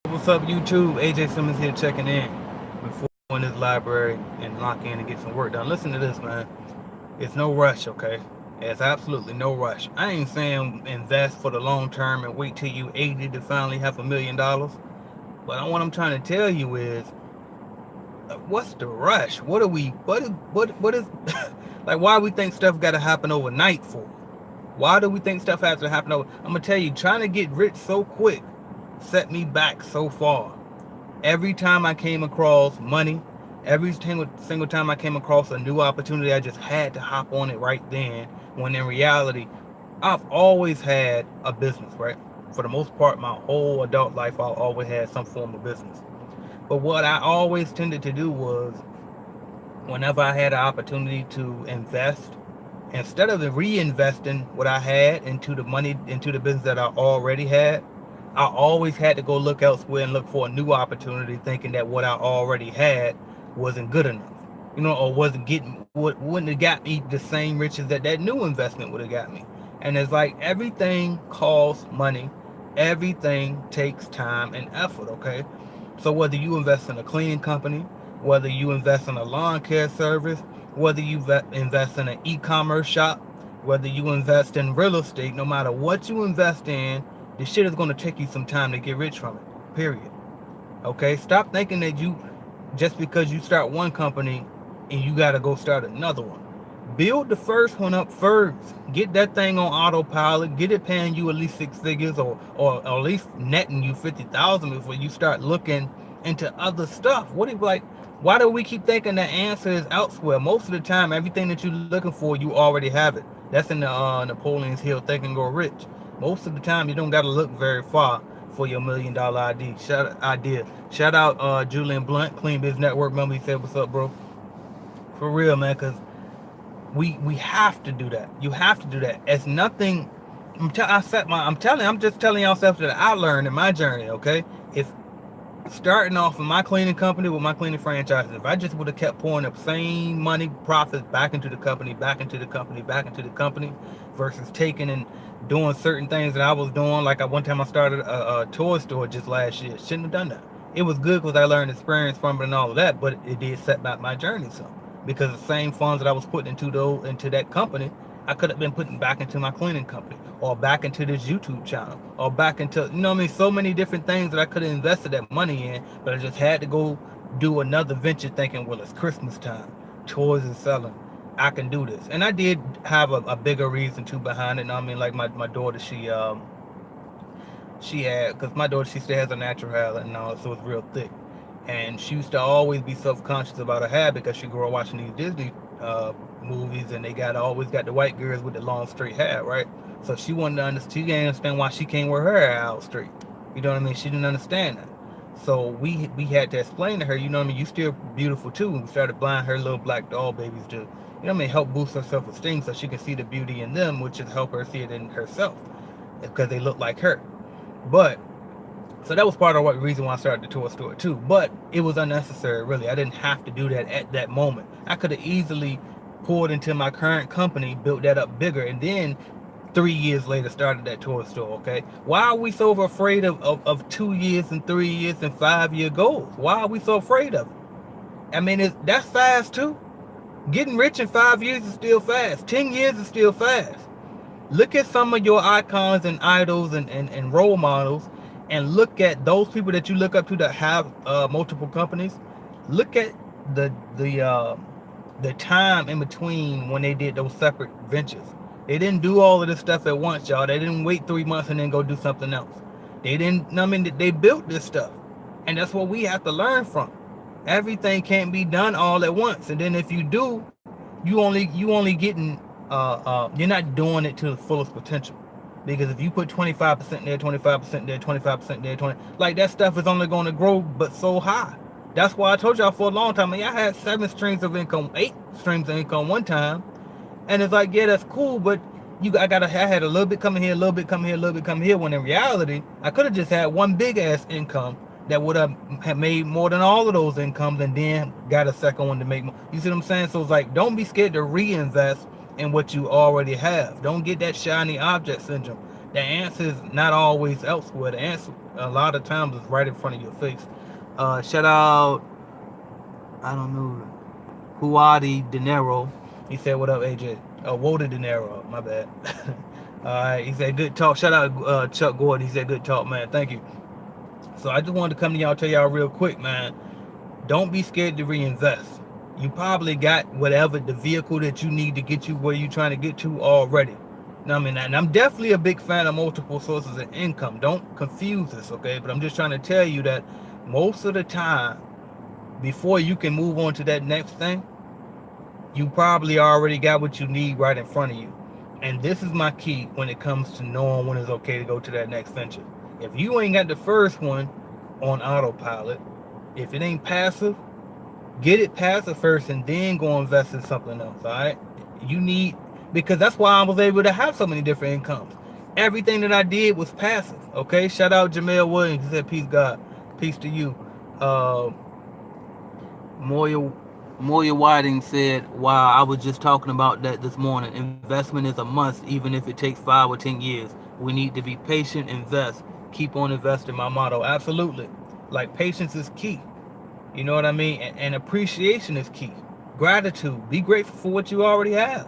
What's up, YouTube? AJ Simmons here checking in before in this library and lock in and get some work done. Listen to this, man. It's no rush, okay? It's absolutely no rush. I ain't saying invest for the long term and wait till you 80 to finally have $1 million. But what I'm trying to tell you is, what's the rush? What is like? Why we think stuff got to happen overnight for? Why do we think stuff has to happen over? I'm gonna tell you, trying to get rich so quick set me back so far. Every time I came across money, every single time I came across a new opportunity, I just had to hop on it right then. When in reality, I've always had a business, right? For the most part, my whole adult life, I always had some form of business. But what I always tended to do was, whenever I had an opportunity to invest, instead of reinvesting what I had into the money, into the business that I already had, I always had to go look elsewhere and look for a new opportunity, thinking that what I already had wasn't good enough, or wasn't getting what wouldn't have got me the same riches that that new investment would have got me. And it's like everything costs money, everything takes time and effort. Okay, so whether you invest in a cleaning company, whether you invest in a lawn care service, whether you invest in an e-commerce shop, whether you invest in real estate, no matter what you invest in, this shit is going to take you some time to get rich from it. Period. Okay? Stop thinking that you, just because you start one company and you got to go start another one. Build the first one up first. Get that thing on autopilot. Get it paying you at least six figures, or at least netting you 50,000 before you start looking into other stuff. What if, like, why do we keep thinking the answer is elsewhere? Most of the time, everything that you're looking for, you already have it. That's in the Napoleon's Hill, Think and Grow Rich. Most of the time, you don't got to look very far for your $1 million idea. Shout out Julian Blunt, Clean Biz Network member. He said, "What's up, bro?" For real, man, because we have to do that. You have to do that. It's nothing. I'm just telling y'all stuff that I learned in my journey. Okay, if starting off in my cleaning company with my cleaning franchises, if I just would have kept pouring the same money profits back into the company, back into the company, back into the company, versus taking and doing certain things that I was doing, like one time I started a toy store just last year. Shouldn't have done that. It was good because I learned experience from it and all of that, but it did set back my journey some, because the same funds that I was putting into that company, I could have been putting back into my cleaning company, or back into this YouTube channel, or back into, what I mean, so many different things that I could have invested that money in, but I just had to go do another venture thinking, well, it's Christmas time, toys and selling, I can do this. And I did have a bigger reason too behind it. I mean, like my daughter, she had, because my daughter, she still has a natural hair and all, so it's real thick. And she used to always be self-conscious about her hair because she grew up watching these Disney movies, and they always got the white girls with the long straight hair, right? So she wanted to understand, she didn't understand why she can't wear her hair out straight. You know what I mean? She didn't understand that. So we had to explain to her, you know what I mean, you still beautiful too. And we started buying her little black doll babies to, what I mean, help boost her self-esteem so she can see the beauty in them, which is help her see it in herself because they look like her. But so that was part of the reason why I started the toy store too. But it was unnecessary, really. I didn't have to do that at that moment. I could have easily poured into my current company, built that up bigger, and then 3 years later started that toy store. Okay, why are we so afraid of 2 years and 3 years and 5 year goals? Why are we so afraid of it? I mean, that's fast too. Getting rich in 5 years is still fast. 10 years is still fast. Look at some of your icons and idols and role models, and look at those people that you look up to that have multiple companies. Look at the time in between when they did those separate ventures. They didn't do all of this stuff at once, y'all. They didn't wait 3 months and then go do something else. They didn't. I mean, they built this stuff, and that's what we have to learn from. Everything can't be done all at once, and then if you do, you only getting you're not doing it to the fullest potential. Because if you put 25% there, 25% there, 25% there, 20, like that stuff is only going to grow but so high. That's why I told y'all for a long time, I mean, I had 7 streams of income, 8 streams of income one time, and it's like, yeah, that's cool, but I had a little bit coming here, a little bit coming here, a little bit coming here. When in reality, I could have just had one big ass income that would have made more than all of those incomes, and then got a second one to make more. You see what I'm saying? So it's like, don't be scared to reinvest in what you already have. Don't get that shiny object syndrome. The answer is not always elsewhere. The answer a lot of times is right in front of your face. Shout out, I don't know, Huadi Dinero. He said, "What up, AJ?" Woda Dinero. My bad. Alright, he said, "Good talk." Shout out Chuck Gordon. He said, "Good talk, man. Thank you." So I just wanted to come to y'all, tell y'all real quick, man. Don't be scared to reinvest. You probably got whatever the vehicle that you need to get you where you're trying to get to already. Now, I mean, and I'm definitely a big fan of multiple sources of income. Don't confuse this, okay? But I'm just trying to tell you that most of the time, before you can move on to that next thing, you probably already got what you need right in front of you. And this is my key when it comes to knowing when it's okay to go to that next venture. If you ain't got the first one on autopilot, if it ain't passive, get it passive first and then go invest in something else. All right, you need, because that's why I was able to have so many different incomes. Everything that I did was passive. Okay, shout out Jamel Williams. He said, "Peace, God, peace to you." Moya Whiting said, "Wow, I was just talking about that this morning. Investment is a must, even if it takes 5 or 10 years. We need to be patient, invest, keep on investing." My motto, absolutely. Like, patience is key. You know what I mean? And appreciation is key. Gratitude. Be grateful for what you already have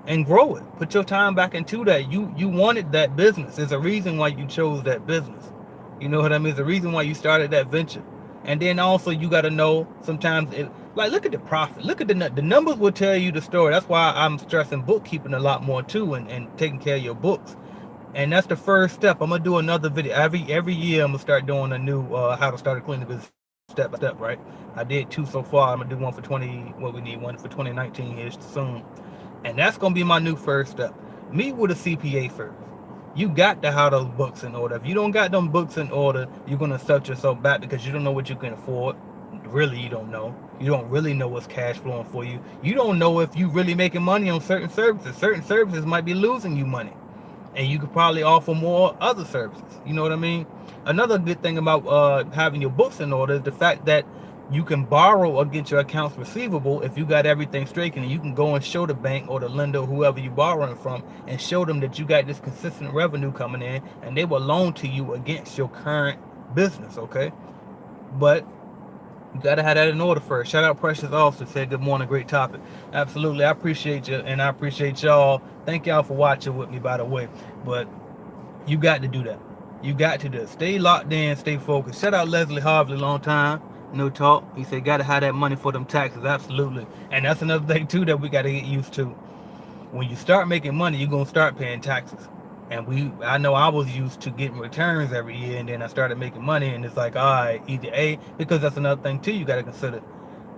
and grow it. Put your time back into that. You wanted that business. There's a reason why you chose that business. You know what I mean? There's a reason why you started that venture. And then also you got to know sometimes like, look at the profit. Look at the numbers will tell you the story. That's why I'm stressing bookkeeping a lot more too, and taking care of your books. And that's the first step. I'm gonna do another video every year. I'm gonna start doing a new how to start a cleaning business step by step, right? I did 2 so far. I'm gonna do one for 20. What we need one for 2019 here soon, and that's gonna be my new first step. Meet with a CPA first. You got to have those books in order. If you don't got them books in order, you're gonna set yourself back because you don't know what you can afford. Really, you don't know. You don't really know what's cash flowing for you. You don't know if you really making money on certain services. Certain services might be losing you money, and you could probably offer more other services. You know what I mean? Another good thing about having your books in order is the fact that you can borrow against your accounts receivable if you got everything straight, and you can go and show the bank or the lender or whoever you borrowing from and show them that you got this consistent revenue coming in, and they will loan to you against your current business, okay? But you gotta have that in order first. Shout out Precious also, said good morning, great topic. Absolutely, I appreciate you, and I appreciate y'all. Thank y'all for watching with me, by the way. But you got to do that. You got to do it. Stay locked in, stay focused. Shout out Leslie Harvey, long time no talk. He said, "Gotta have that money for them taxes." Absolutely, and that's another thing too that we gotta get used to. When you start making money, you're gonna start paying taxes. And I know I was used to getting returns every year, and then I started making money, and it's like, all right, either A, because that's another thing too you got to consider.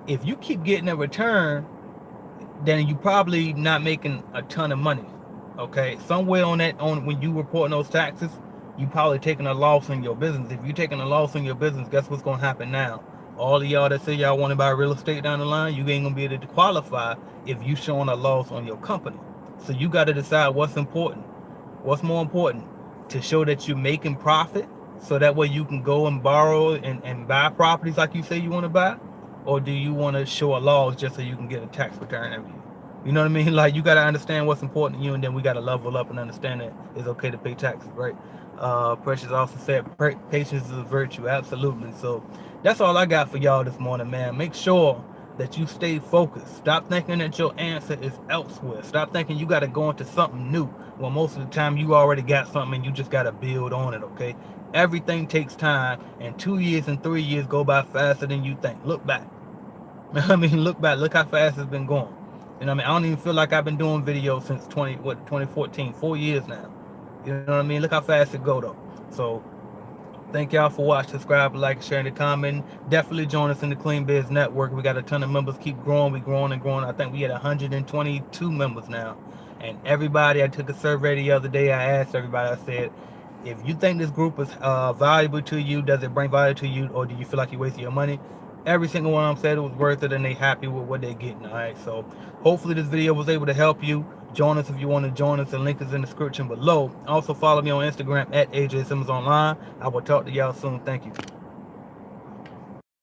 If you keep getting a return, then you probably not making a ton of money. Okay, somewhere on when you reporting those taxes, you probably taking a loss in your business. If you're taking a loss in your business, guess what's gonna happen now? All of y'all that say y'all want to buy real estate down the line, you ain't gonna be able to qualify if you showing a loss on your company. So you got to decide what's important. What's more important? To show that you're making profit, so that way you can go and borrow and buy properties like you say you want to buy? Or do you want to show a loss just so you can get a tax return every year? You know what I mean? Like, you got to understand what's important to you, and then we got to level up and understand that it's okay to pay taxes, right? Precious also said patience is a virtue. Absolutely. So that's all I got for y'all this morning, man. Make sure that you stay focused. Stop thinking that your answer is elsewhere. Stop thinking you got to go into something new. Well, most of the time you already got something and you just got to build on it, okay? Everything takes time, and 2 years and 3 years go by faster than you think. Look back. I mean, look back. Look how fast it's been going. You know what I mean? I don't even feel like I've been doing videos since 2014, 4 years now. You know what I mean? Look how fast it go though. So thank y'all for watching. Subscribe, like, share, and comment. Definitely join us in the Clean Biz Network. We got a ton of members. Keep growing. We growing and growing. I think we had 122 members now. And everybody, I took a survey the other day. I asked everybody, I said, if you think this group is valuable to you, does it bring value to you, or do you feel like you're wasting your money? Every single one of them said it was worth it, and they happy with what they're getting. All right, so hopefully this video was able to help you. Join us if you want to join us. The link is in the description below. Also follow me on Instagram at AJ Simmons Online. I will talk to y'all soon. Thank you.